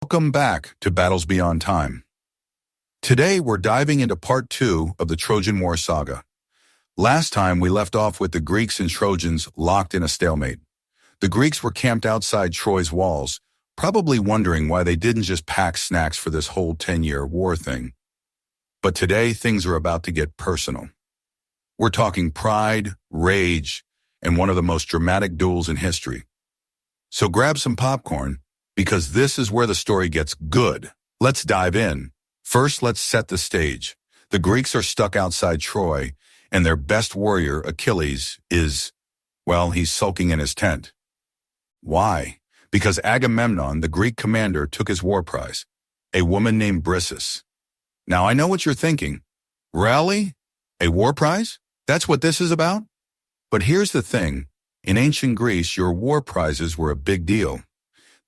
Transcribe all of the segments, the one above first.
Welcome back to Battles Beyond Time. Today we're diving into part 2 of the Trojan War saga. Last time we left off with the Greeks and Trojans locked in a stalemate. The Greeks were camped outside Troy's walls, probably wondering why they didn't just pack snacks for this whole 10-year war thing. But today things are about to get personal. We're talking pride, rage, and one of the most dramatic duels in history. So grab some popcorn, because this is where the story gets good. Let's dive in. First, let's set the stage. The Greeks are stuck outside Troy, and their best warrior, Achilles, he's sulking in his tent. Why? Because Agamemnon, the Greek commander, took his war prize, a woman named Briseis. Now, I know what you're thinking. Really? A war prize? That's what this is about? But here's the thing. In ancient Greece, your war prizes were a big deal.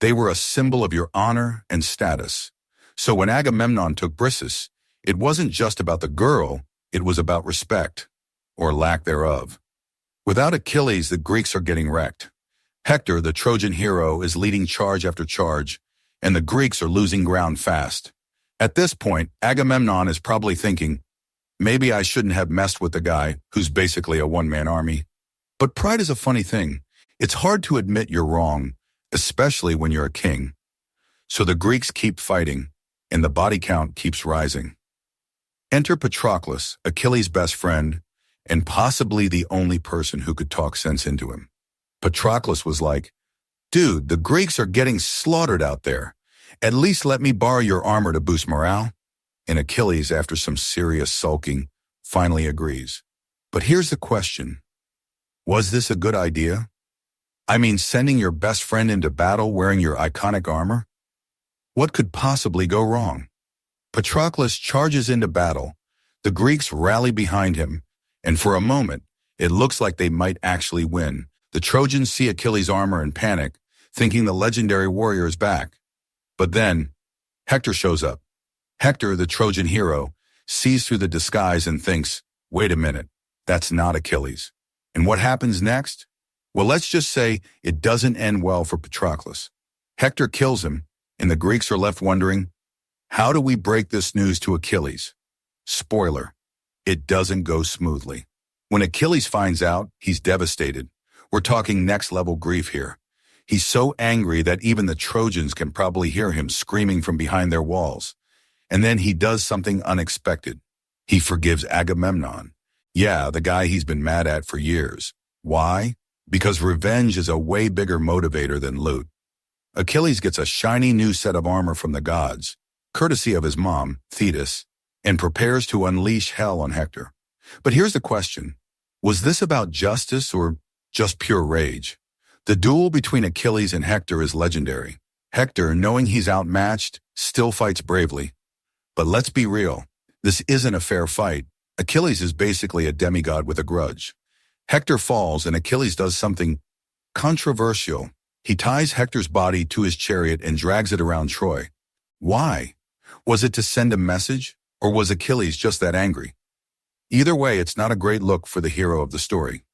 They were a symbol of your honor and status. So when Agamemnon took Briseis, it wasn't just about the girl, it was about respect, or lack thereof. Without Achilles, the Greeks are getting wrecked. Hector, the Trojan hero, is leading charge after charge, and the Greeks are losing ground fast. At this point, Agamemnon is probably thinking, maybe I shouldn't have messed with the guy who's basically a one-man army. But pride is a funny thing. It's hard to admit you're wrong, especially when you're a king. So the Greeks keep fighting, and the body count keeps rising. Enter Patroclus, Achilles' best friend, and possibly the only person who could talk sense into him. Patroclus was like, dude, the Greeks are getting slaughtered out there. At least let me borrow your armor to boost morale. And Achilles, after some serious sulking, finally agrees. But here's the question. Was this a good idea? I mean, sending your best friend into battle wearing your iconic armor? What could possibly go wrong? Patroclus charges into battle. The Greeks rally behind him, and for a moment, it looks like they might actually win. The Trojans see Achilles' armor and panic, thinking the legendary warrior is back. But then, Hector shows up. Hector, the Trojan hero, sees through the disguise and thinks, wait a minute, that's not Achilles. And what happens next? Well, let's just say it doesn't end well for Patroclus. Hector kills him, and the Greeks are left wondering, how do we break this news to Achilles? Spoiler, it doesn't go smoothly. When Achilles finds out, he's devastated. We're talking next-level grief here. He's so angry that even the Trojans can probably hear him screaming from behind their walls. And then he does something unexpected. He forgives Agamemnon. Yeah, the guy he's been mad at for years. Why? Because revenge is a way bigger motivator than loot. Achilles gets a shiny new set of armor from the gods, courtesy of his mom, Thetis, and prepares to unleash hell on Hector. But here's the question. Was this about justice or just pure rage? The duel between Achilles and Hector is legendary. Hector, knowing he's outmatched, still fights bravely. But let's be real. This isn't a fair fight. Achilles is basically a demigod with a grudge. Hector falls and Achilles does something controversial. He ties Hector's body to his chariot and drags it around Troy. Why? Was it to send a message, or was Achilles just that angry? Either way, it's not a great look for the hero of the story.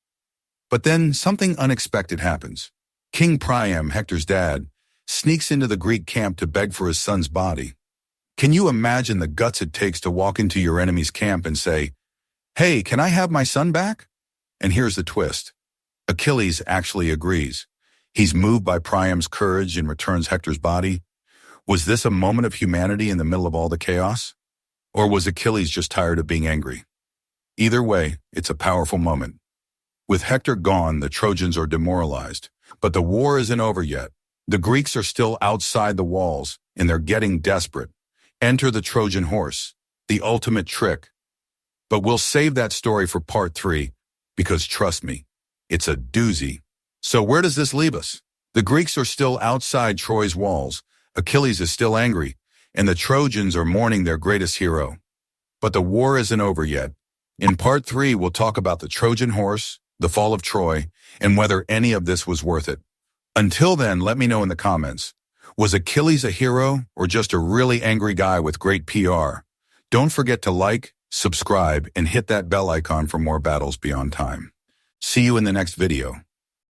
But then something unexpected happens. King Priam, Hector's dad, sneaks into the Greek camp to beg for his son's body. Can you imagine the guts it takes to walk into your enemy's camp and say, hey, can I have my son back? And here's the twist. Achilles actually agrees. He's moved by Priam's courage and returns Hector's body. Was this a moment of humanity in the middle of all the chaos? Or was Achilles just tired of being angry? Either way, it's a powerful moment. With Hector gone, the Trojans are demoralized. But the war isn't over yet. The Greeks are still outside the walls, and they're getting desperate. Enter the Trojan Horse, the ultimate trick. But we'll save that story for part 3, because trust me, it's a doozy. So where does this leave us? The Greeks are still outside Troy's walls, Achilles is still angry, and the Trojans are mourning their greatest hero. But the war isn't over yet. In part 3, we'll talk about the Trojan Horse, the fall of Troy, and whether any of this was worth it. Until then, let me know in the comments. Was Achilles a hero or just a really angry guy with great PR? Don't forget to like, subscribe, and hit that bell icon for more Battles Beyond Time. See you in the next video.